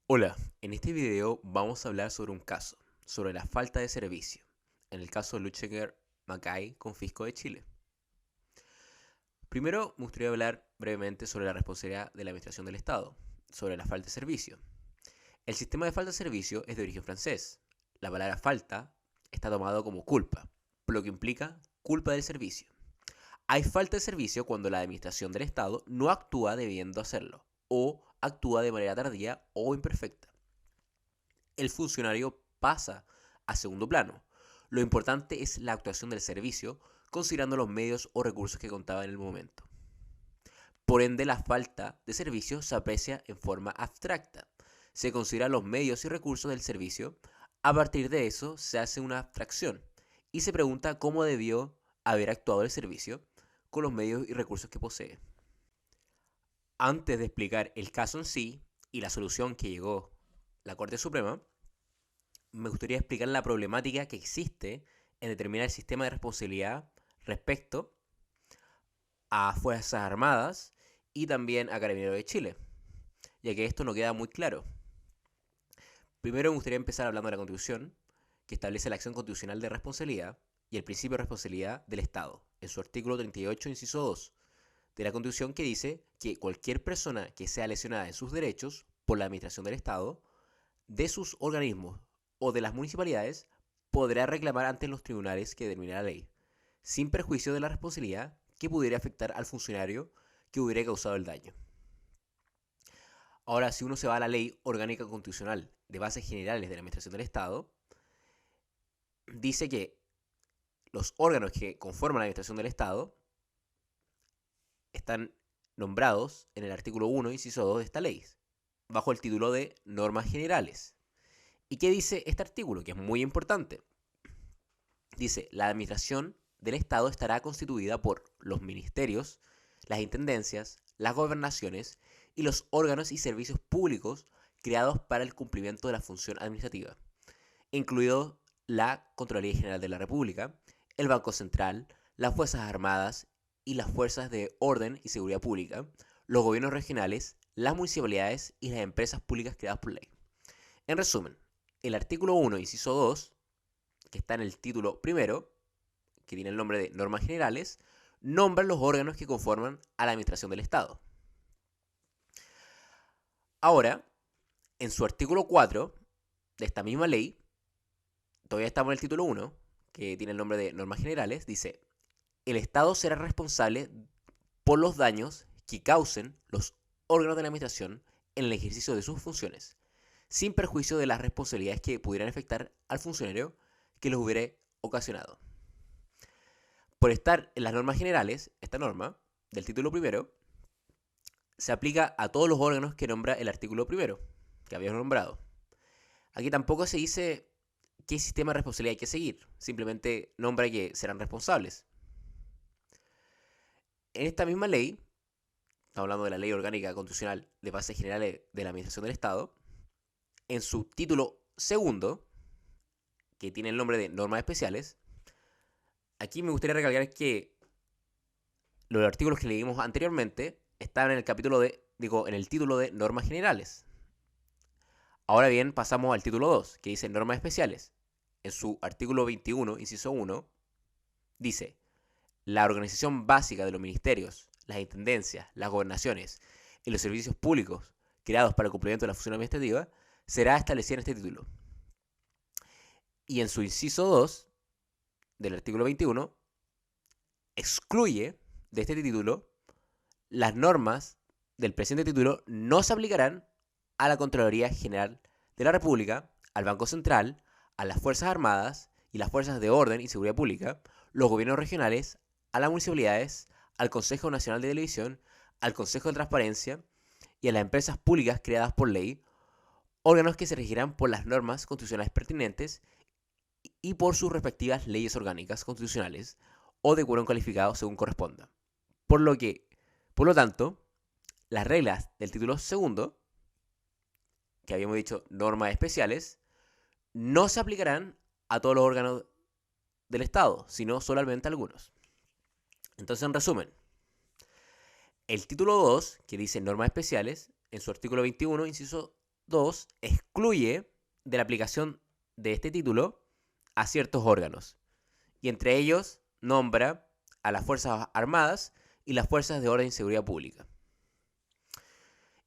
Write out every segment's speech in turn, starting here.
Hola, en este video vamos a hablar sobre un caso, sobre la falta de servicio, en el caso de Lucheger Macay con Fisco de Chile. Primero, me gustaría hablar brevemente sobre la responsabilidad de la Administración del Estado, sobre la falta de servicio. El sistema de falta de servicio es de origen francés. La palabra falta está tomado como culpa, por lo que implica culpa del servicio. Hay falta de servicio cuando la Administración del Estado no actúa debiendo hacerlo, o actúa de manera tardía o imperfecta. El funcionario pasa a segundo plano. Lo importante es la actuación del servicio, considerando los medios o recursos que contaba en el momento. Por ende, la falta de servicio se aprecia en forma abstracta. Se consideran los medios y recursos del servicio. A partir de eso se hace una abstracción y se pregunta cómo debió haber actuado el servicio con los medios y recursos que posee. Antes de explicar el caso en sí y la solución que llegó la Corte Suprema, me gustaría explicar la problemática que existe en determinar el sistema de responsabilidad respecto a Fuerzas Armadas y también a Carabineros de Chile, ya que esto no queda muy claro. Primero me gustaría empezar hablando de la Constitución, que establece la acción constitucional de responsabilidad y el principio de responsabilidad del Estado, en su artículo 38, inciso 2 de la Constitución, que dice que cualquier persona que sea lesionada en sus derechos por la administración del Estado, de sus organismos o de las municipalidades, podrá reclamar ante los tribunales que determine la ley, sin perjuicio de la responsabilidad que pudiera afectar al funcionario que hubiera causado el daño. Ahora, si uno se va a la Ley Orgánica Constitucional de Bases Generales de la Administración del Estado, dice que los órganos que conforman la Administración del Estado están nombrados en el artículo 1, inciso 2 de esta ley, bajo el título de Normas Generales. ¿Y qué dice este artículo? Que es muy importante. Dice, la administración del Estado estará constituida por los ministerios, las intendencias, las gobernaciones y los órganos y servicios públicos creados para el cumplimiento de la función administrativa, incluido la Contraloría General de la República, el Banco Central, las Fuerzas Armadas y las Fuerzas de Orden y Seguridad Pública, los gobiernos regionales, las municipalidades y las empresas públicas creadas por ley. En resumen, el artículo 1, inciso 2, que está en el título primero, que tiene el nombre de Normas Generales, nombra los órganos que conforman a la Administración del Estado. Ahora, en su artículo 4 de esta misma ley, todavía estamos en el título 1, que tiene el nombre de Normas Generales, dice, el Estado será responsable por los daños que causen los órganos de la Administración en el ejercicio de sus funciones, sin perjuicio de las responsabilidades que pudieran afectar al funcionario que los hubiera ocasionado. Por estar en las normas generales, esta norma del título primero se aplica a todos los órganos que nombra el artículo primero, que habíamos nombrado. Aquí tampoco se dice qué sistema de responsabilidad hay que seguir, simplemente nombra que serán responsables. En esta misma ley, estamos hablando de la Ley Orgánica Constitucional de Bases Generales de la Administración del Estado, en su título segundo, que tiene el nombre de Normas Especiales, aquí me gustaría recalcar que los artículos que leímos anteriormente estaban en el capítulo en el título de Normas Generales. Ahora bien, pasamos al título 2, que dice Normas Especiales. En su artículo 21, inciso 1, dice, la organización básica de los ministerios, las intendencias, las gobernaciones y los servicios públicos creados para el cumplimiento de la función administrativa será establecida en este título. Y en su inciso 2 del artículo 21, excluye de este título las normas del presente título no se aplicarán a la Contraloría General de la República, al Banco Central, a las Fuerzas Armadas y las Fuerzas de Orden y Seguridad Pública, los gobiernos regionales, a las municipalidades, al Consejo Nacional de Televisión, al Consejo de Transparencia y a las empresas públicas creadas por ley, órganos que se regirán por las normas constitucionales pertinentes y por sus respectivas leyes orgánicas constitucionales o de quórum calificado según corresponda. Por lo tanto, las reglas del título segundo, que habíamos dicho normas especiales, no se aplicarán a todos los órganos del Estado, sino solamente a algunos. Entonces, en resumen, el título 2, que dice normas especiales, en su artículo 21, inciso 2 excluye de la aplicación de este título a ciertos órganos, y entre ellos nombra a las Fuerzas Armadas y las Fuerzas de Orden y Seguridad Pública.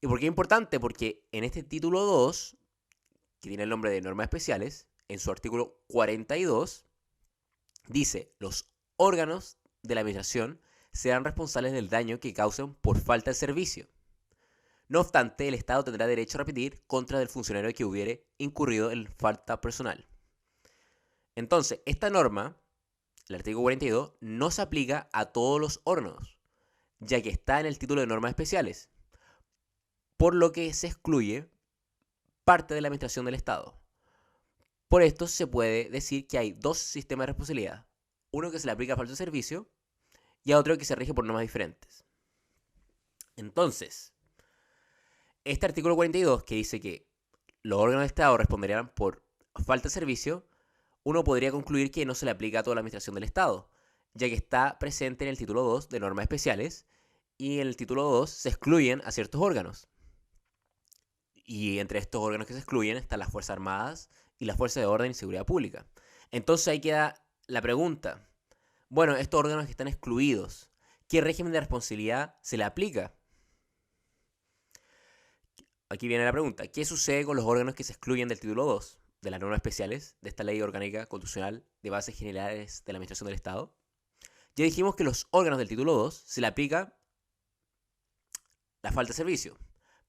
¿Y por qué es importante? Porque en este título 2, que tiene el nombre de normas especiales, en su artículo 42, dice: los órganos de la administración serán responsables del daño que causen por falta de servicio. No obstante, el Estado tendrá derecho a repetir contra del funcionario que hubiere incurrido en falta personal. Entonces, esta norma, el artículo 42, no se aplica a todos los órganos, ya que está en el título de normas especiales, por lo que se excluye parte de la administración del Estado. Por esto se puede decir que hay dos sistemas de responsabilidad: uno que se le aplica a falta de servicio y a otro que se rige por normas diferentes. Entonces, este artículo 42, que dice que los órganos de Estado responderían por falta de servicio, uno podría concluir que no se le aplica a toda la administración del Estado, ya que está presente en el título 2 de normas especiales, y en el título 2 se excluyen a ciertos órganos. Y entre estos órganos que se excluyen están las Fuerzas Armadas y las Fuerzas de Orden y Seguridad Pública. Entonces ahí queda la pregunta: bueno, estos órganos que están excluidos, ¿qué régimen de responsabilidad se le aplica? Aquí viene la pregunta: ¿qué sucede con los órganos que se excluyen del título 2 de las normas especiales de esta Ley Orgánica Constitucional de Bases Generales de la Administración del Estado? Ya dijimos que los órganos del título 2 se le aplica la falta de servicio,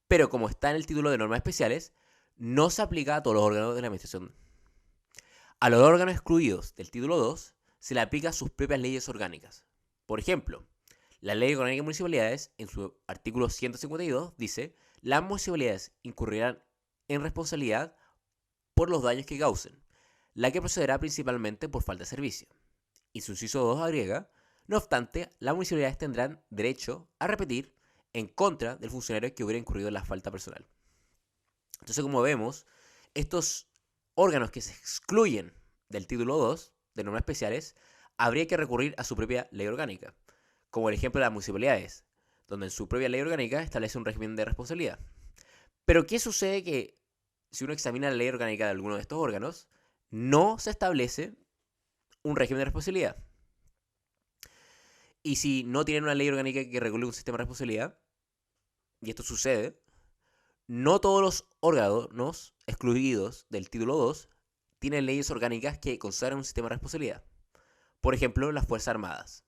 pero como está en el título de normas especiales, no se aplica a todos los órganos de la administración. A los órganos excluidos del título 2 se le aplica sus propias leyes orgánicas. Por ejemplo, la Ley Orgánica de Municipalidades, en su artículo 152, dice: las municipalidades incurrirán en responsabilidad por los daños que causen, la que procederá principalmente por falta de servicio. Y su inciso 2 agrega: no obstante, las municipalidades tendrán derecho a repetir en contra del funcionario que hubiera incurrido en la falta personal. Entonces, como vemos, estos órganos que se excluyen del título 2 de normas especiales, habría que recurrir a su propia ley orgánica, como el ejemplo de las municipalidades, donde en su propia ley orgánica establece un régimen de responsabilidad. Pero ¿qué sucede? Que si uno examina la ley orgánica de alguno de estos órganos, no se establece un régimen de responsabilidad. Y si no tienen una ley orgánica que regule un sistema de responsabilidad, y esto sucede, no todos los órganos excluidos del título 2 tienen leyes orgánicas que consagran un sistema de responsabilidad. Por ejemplo, las Fuerzas Armadas,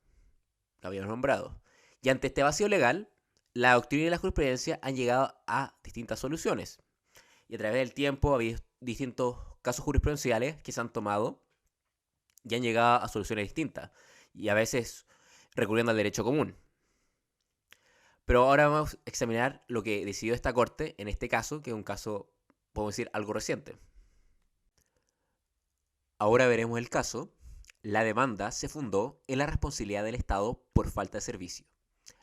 lo habíamos nombrado. Y ante este vacío legal, la doctrina y la jurisprudencia han llegado a distintas soluciones. Y a través del tiempo ha habido distintos casos jurisprudenciales que se han tomado y han llegado a soluciones distintas. Y a veces recurriendo al derecho común. Pero ahora vamos a examinar lo que decidió esta corte en este caso, que es un caso, podemos decir, algo reciente. Ahora veremos el caso. La demanda se fundó en la responsabilidad del Estado por falta de servicio.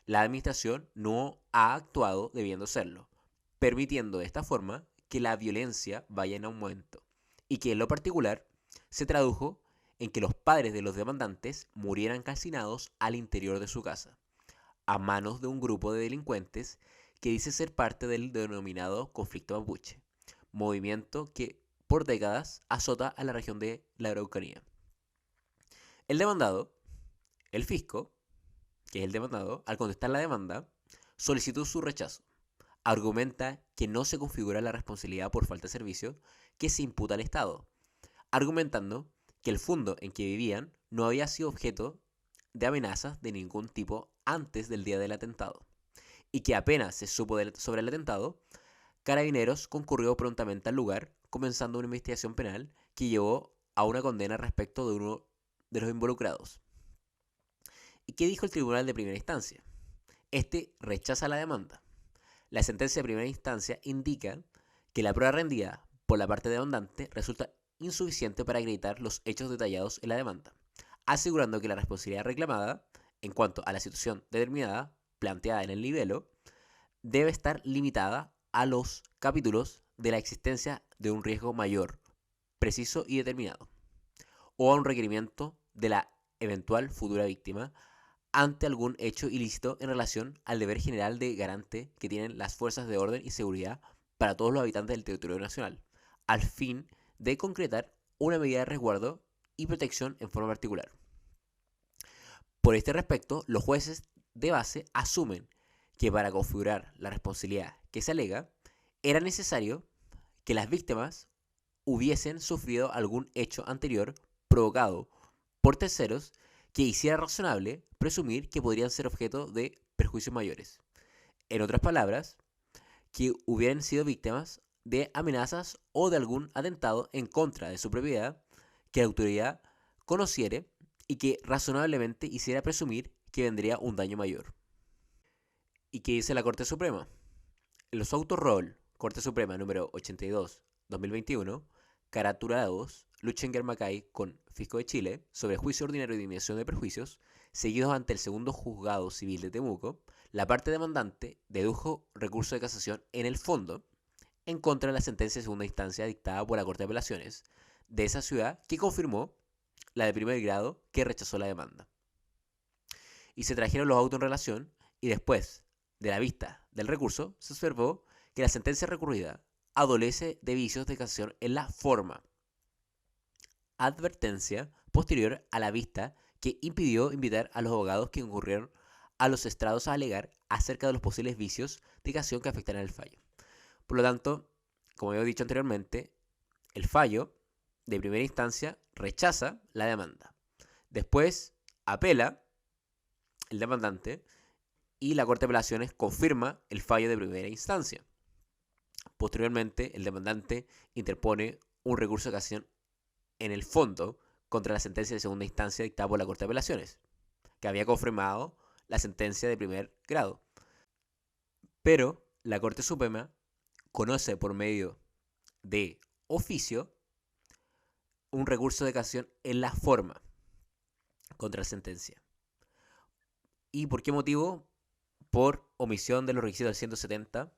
La administración no ha actuado debiendo serlo, permitiendo de esta forma que la violencia vaya en aumento, y que en lo particular se tradujo en que los padres de los demandantes murieran calcinados al interior de su casa, a manos de un grupo de delincuentes que dice ser parte del denominado conflicto mapuche, movimiento que por décadas azota a la región de la Araucanía. El demandado, el fisco, que es el demandado, al contestar la demanda, solicitó su rechazo. Argumenta que no se configura la responsabilidad por falta de servicio que se imputa al Estado, argumentando que el fondo en que vivían no había sido objeto de amenazas de ningún tipo antes del día del atentado, y que apenas se supo sobre el atentado, Carabineros concurrió prontamente al lugar, comenzando una investigación penal que llevó a una condena respecto de uno de los involucrados. ¿Y qué dijo el tribunal de primera instancia? Este rechaza la demanda. La sentencia de primera instancia indica que la prueba rendida por la parte demandante resulta insuficiente para acreditar los hechos detallados en la demanda, asegurando que la responsabilidad reclamada, en cuanto a la situación determinada planteada en el libelo, debe estar limitada a los capítulos de la existencia de un riesgo mayor, preciso y determinado, o a un requerimiento de la eventual futura víctima ante algún hecho ilícito en relación al deber general de garante que tienen las fuerzas de orden y seguridad para todos los habitantes del territorio nacional, al fin de concretar una medida de resguardo y protección en forma particular. Por este respecto, los jueces de base asumen que para configurar la responsabilidad que se alega, era necesario que las víctimas hubiesen sufrido algún hecho anterior provocado por terceros que hiciera razonable presumir que podrían ser objeto de perjuicios mayores. En otras palabras, que hubieran sido víctimas de amenazas o de algún atentado en contra de su propiedad que la autoridad conociere y que razonablemente hiciera presumir que vendría un daño mayor. ¿Y qué dice la Corte Suprema? En los autos Roll, Corte Suprema número 82, 2021, carátula 2, Luchinger Macay con Fisco de Chile sobre juicio ordinario de eliminación de perjuicios, seguidos ante el segundo juzgado civil de Temuco, la parte demandante dedujo recurso de casación en el fondo en contra de la sentencia de segunda instancia dictada por la Corte de Apelaciones de esa ciudad que confirmó la de primer grado que rechazó la demanda. Y se trajeron los autos en relación y después de la vista del recurso se observó que la sentencia recurrida adolece de vicios de casación en la forma. Advertencia posterior a la vista que impidió invitar a los abogados que concurrieron a los estrados a alegar acerca de los posibles vicios de casación que afectaran el fallo. Por lo tanto, como he dicho anteriormente, el fallo de primera instancia rechaza la demanda. Después apela el demandante y la Corte de Apelaciones confirma el fallo de primera instancia. Posteriormente, el demandante interpone un recurso de casación en el fondo contra la sentencia de segunda instancia dictada por la Corte de Apelaciones, que había confirmado la sentencia de primer grado. Pero la Corte Suprema conoce por medio de oficio un recurso de casación en la forma contra la sentencia. ¿Y por qué motivo? Por omisión de los requisitos del 170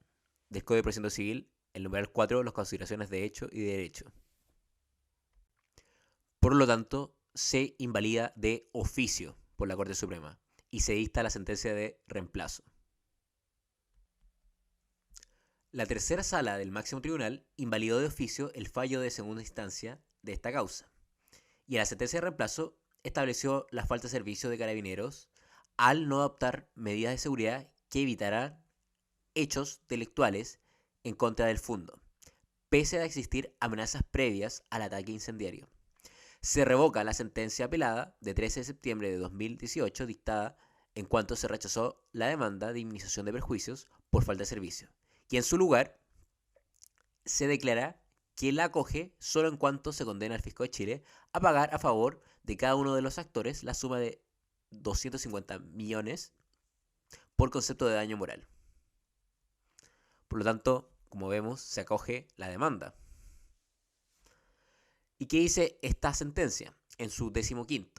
del Código de Procedimiento Civil, el numeral 4, las consideraciones de hecho y de derecho. Por lo tanto, se invalida de oficio por la Corte Suprema y se dicta la sentencia de reemplazo. La tercera sala del máximo tribunal invalidó de oficio el fallo de segunda instancia de esta causa y en la sentencia de reemplazo estableció la falta de servicio de carabineros al no adoptar medidas de seguridad que evitaran hechos delictuales en contra del fondo, pese a existir amenazas previas al ataque incendiario. Se revoca la sentencia apelada de 13 de septiembre de 2018 dictada en cuanto se rechazó la demanda de indemnización de perjuicios por falta de servicio, y en su lugar se declara que la acoge solo en cuanto se condena al Fisco de Chile a pagar a favor de cada uno de los actores la suma de 250 millones por concepto de daño moral. Por lo tanto, como vemos, se acoge la demanda. ¿Y qué dice esta sentencia en su 15º?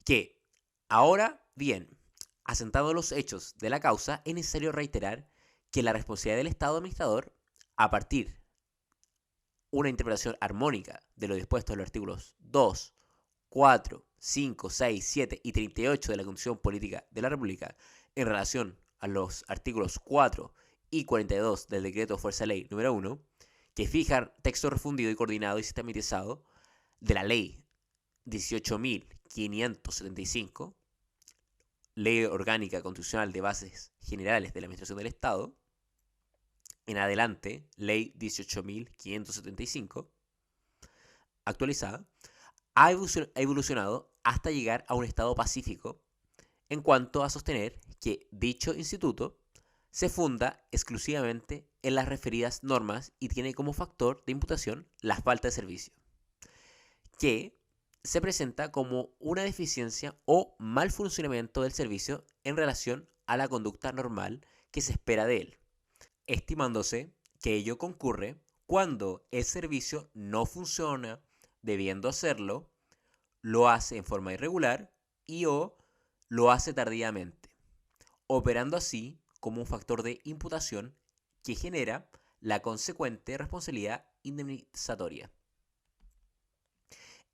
Que, ahora bien, asentados los hechos de la causa, es necesario reiterar que la responsabilidad del Estado administrador, a partir de una interpretación armónica de lo dispuesto en los artículos 2, 4, 5, 6, 7 y 38 de la Constitución Política de la República, en relación a los artículos 4 y 42 del Decreto Fuerza Ley número 1, que fijan texto refundido y coordinado y sistematizado de la Ley 18.575, Ley Orgánica Constitucional de Bases Generales de la Administración del Estado, en adelante, Ley 18.575, actualizada, ha evolucionado hasta llegar a un estado pacífico en cuanto a sostener que dicho instituto se funda exclusivamente en las referidas normas y tiene como factor de imputación la falta de servicio, que se presenta como una deficiencia o mal funcionamiento del servicio en relación a la conducta normal que se espera de él, estimándose que ello concurre cuando el servicio no funciona debiendo hacerlo, lo hace en forma irregular y o lo hace tardíamente, operando así como un factor de imputación que genera la consecuente responsabilidad indemnizatoria.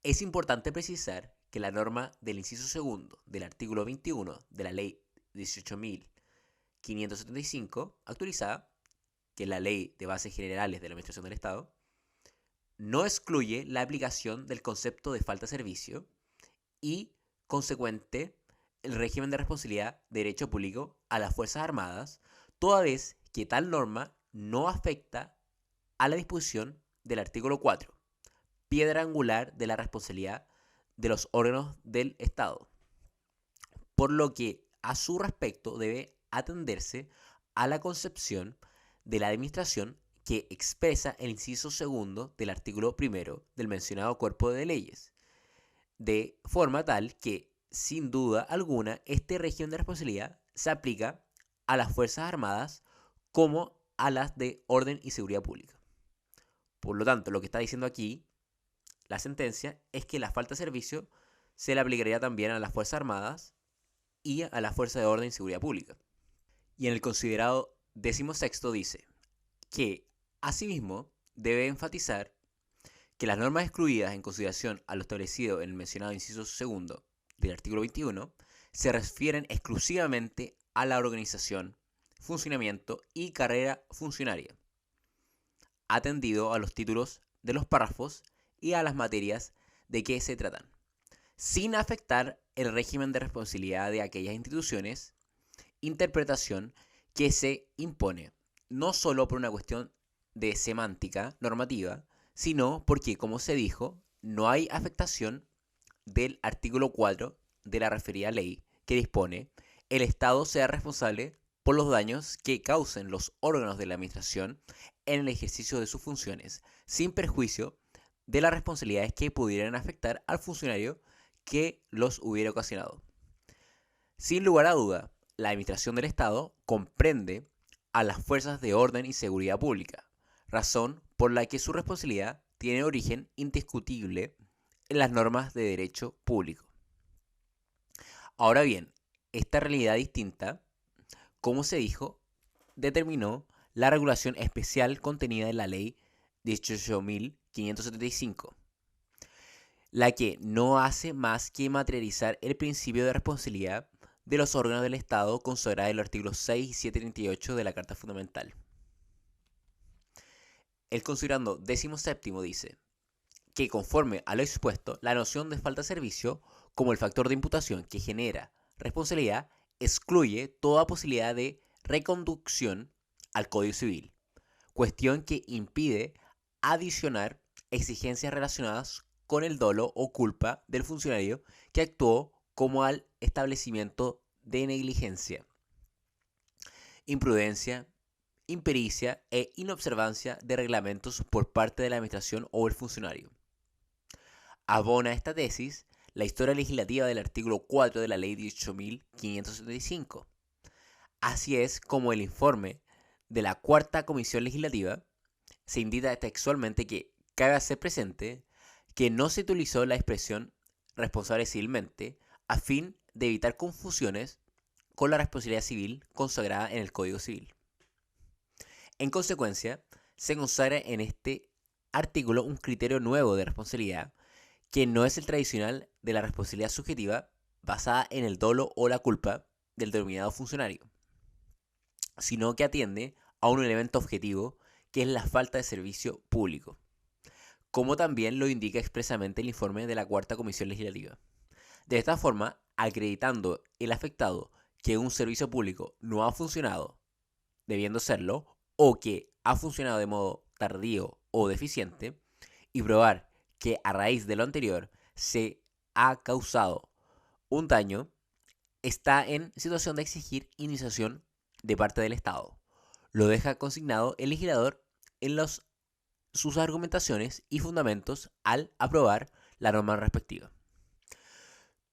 Es importante precisar que la norma del inciso segundo del artículo 21 de la Ley 18.575 actualizada, que es la Ley de Bases Generales de la Administración del Estado, no excluye la aplicación del concepto de falta de servicio y, consecuente, el régimen de responsabilidad de derecho público a las Fuerzas Armadas, toda vez que tal norma no afecta a la disposición del artículo 4, piedra angular de la responsabilidad de los órganos del Estado, por lo que a su respecto debe atenderse a la concepción de la administración que expresa el inciso segundo del artículo primero del mencionado cuerpo de leyes, de forma tal que, sin duda alguna, este régimen de responsabilidad se aplica a las Fuerzas Armadas como a las de orden y seguridad pública. Por lo tanto, lo que está diciendo aquí la sentencia es que la falta de servicio se le aplicaría también a las Fuerzas Armadas y a la Fuerza de Orden y Seguridad Pública. Y en el considerado 16º dice que, asimismo, debe enfatizar que las normas excluidas en consideración a lo establecido en el mencionado inciso segundo del artículo 21 se refieren exclusivamente a la organización, funcionamiento y carrera funcionaria, atendido a los títulos de los párrafos y a las materias de que se tratan, sin afectar el régimen de responsabilidad de aquellas instituciones, interpretación que se impone, no solo por una cuestión de semántica normativa, sino porque, como se dijo, no hay afectación del artículo 4 de la referida ley que dispone el Estado sea responsable por los daños que causen los órganos de la administración en el ejercicio de sus funciones, sin perjuicio de las responsabilidades que pudieran afectar al funcionario que los hubiera ocasionado. Sin lugar a duda, la administración del Estado comprende a las fuerzas de orden y seguridad pública, razón por la que su responsabilidad tiene origen indiscutible en las normas de derecho público. Ahora bien, esta realidad distinta, como se dijo, determinó la regulación especial contenida en la Ley 18.575, la que no hace más que materializar el principio de responsabilidad de los órganos del Estado consagrado en los artículos 6 y 738 de la Carta Fundamental. El considerando 17º dice que, conforme a lo expuesto, la noción de falta de servicio como el factor de imputación que genera responsabilidad excluye toda posibilidad de reconducción al Código Civil, cuestión que impide adicionar exigencias relacionadas con el dolo o culpa del funcionario que actuó como al establecimiento de negligencia, imprudencia, impericia e inobservancia de reglamentos por parte de la administración o el funcionario. Abona esta tesis la historia legislativa del artículo 4 de la Ley 18.575. Así es como el informe de la Cuarta Comisión Legislativa se indica textualmente que cabe hacer presente que no se utilizó la expresión responsable civilmente a fin de evitar confusiones con la responsabilidad civil consagrada en el Código Civil. En consecuencia, se consagra en este artículo un criterio nuevo de responsabilidad que no es el tradicional de la responsabilidad subjetiva basada en el dolo o la culpa del denominado funcionario, sino que atiende a un elemento objetivo que es la falta de servicio público, como también lo indica expresamente el informe de la Cuarta Comisión Legislativa. De esta forma, acreditando el afectado que un servicio público no ha funcionado debiendo serlo, o que ha funcionado de modo tardío o deficiente, y probar que a raíz de lo anterior se ha causado un daño, está en situación de exigir indemnización de parte del Estado. Lo deja consignado el legislador en sus argumentaciones y fundamentos al aprobar la norma respectiva.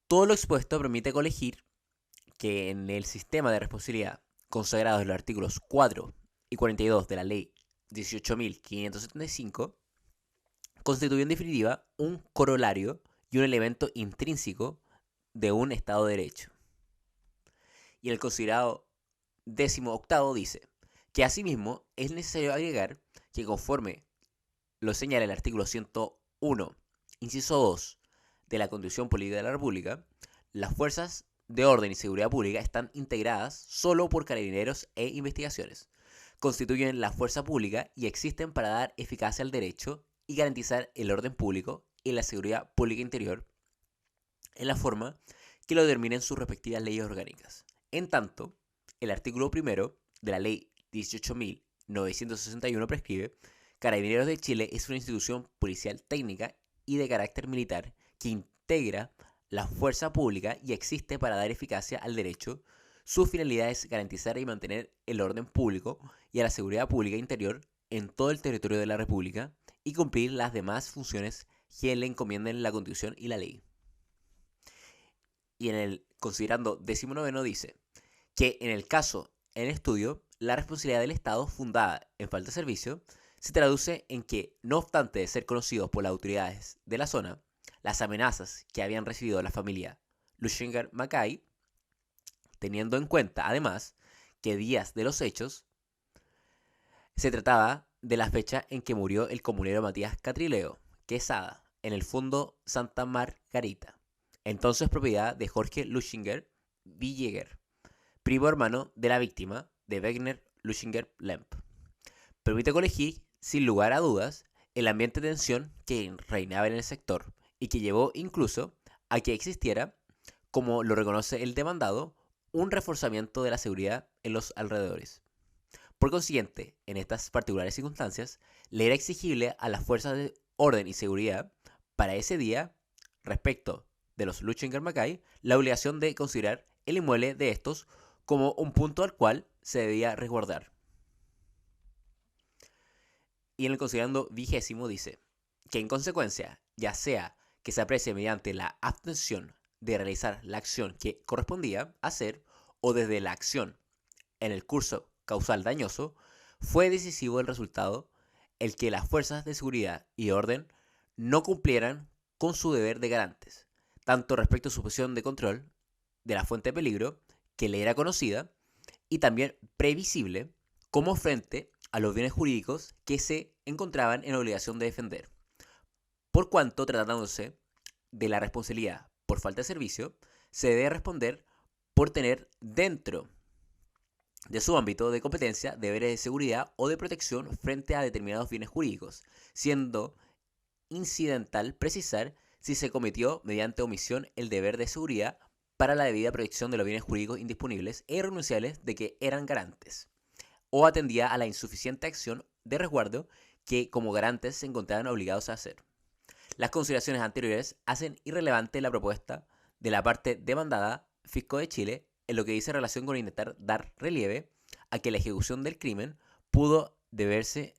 Todo lo expuesto permite colegir que en el sistema de responsabilidad consagrado en los artículos 4 y 42 de la Ley 18.575 constituye en definitiva un corolario y un elemento intrínseco de un Estado de Derecho. Y el considerado 18º dice que asimismo es necesario agregar que, conforme lo señala el artículo 101, inciso 2 de la Constitución Política de la República, las fuerzas de orden y seguridad pública están integradas solo por carabineros e investigaciones, constituyen la fuerza pública y existen para dar eficacia al derecho y garantizar el orden público y la seguridad pública interior en la forma que lo determinen sus respectivas leyes orgánicas. En tanto, el artículo primero de la ley 18.961 prescribe: Carabineros de Chile es una institución policial técnica y de carácter militar que integra la fuerza pública y existe para dar eficacia al derecho. Su finalidad es garantizar y mantener el orden público y a la seguridad pública interior en todo el territorio de la República y cumplir las demás funciones que le encomienden la Constitución y la ley. Y en el considerando 19 dice que en el caso en estudio, la responsabilidad del Estado fundada en falta de servicio se traduce en que, no obstante de ser conocidos por las autoridades de la zona, las amenazas que habían recibido la familia Luchinger-Mackay, teniendo en cuenta además que días de los hechos se trataba de la fecha en que murió el comunero Matías Catrileo Quesada en el fondo Santa Margarita, entonces propiedad de Jorge Luchinger Villeger, primo hermano de la víctima de Wegner Luchinger Lemp. Permite colegir, sin lugar a dudas, el ambiente de tensión que reinaba en el sector y que llevó incluso a que existiera, como lo reconoce el demandado, un reforzamiento de la seguridad en los alrededores. Por consiguiente, en estas particulares circunstancias, le era exigible a las fuerzas de orden y seguridad para ese día, respecto de los Luchinger-Mackay, la obligación de considerar el inmueble de estos como un punto al cual se debía resguardar. Y en el considerando 20 dice que en consecuencia, ya sea que se aprecie mediante la abstención de realizar la acción que correspondía hacer o desde la acción en el curso causal dañoso, fue decisivo el resultado el que las fuerzas de seguridad y orden no cumplieran con su deber de garantes, tanto respecto a su posición de control de la fuente de peligro que le era conocida y también previsible, como frente a los bienes jurídicos que se encontraban en obligación de defender. Por cuanto, tratándose de la responsabilidad por falta de servicio, se debe responder por tener dentro de su ámbito de competencia deberes de seguridad o de protección frente a determinados bienes jurídicos, siendo incidental precisar si se cometió mediante omisión el deber de seguridad para la debida protección de los bienes jurídicos indisponibles e irrenunciables de que eran garantes, o atendía a la insuficiente acción de resguardo que como garantes se encontraban obligados a hacer. Las consideraciones anteriores hacen irrelevante la propuesta de la parte demandada, Fisco de Chile, en lo que dice relación con intentar dar relieve a que la ejecución del crimen pudo deberse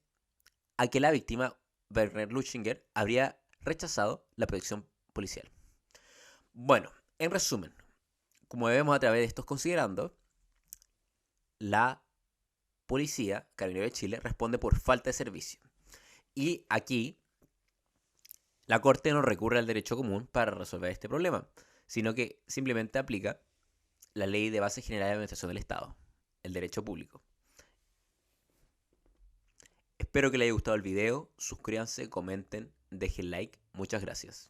a que la víctima, Werner Luchinger, habría rechazado la protección policial. Bueno, en resumen, como vemos a través de estos considerandos, la policía, Carabineros de Chile, responde por falta de servicio. Y aquí la Corte no recurre al derecho común para resolver este problema, sino que simplemente aplica la Ley de Base General de Administración del Estado, el derecho público. Espero que les haya gustado el video, suscríbanse, comenten, dejen like, muchas gracias.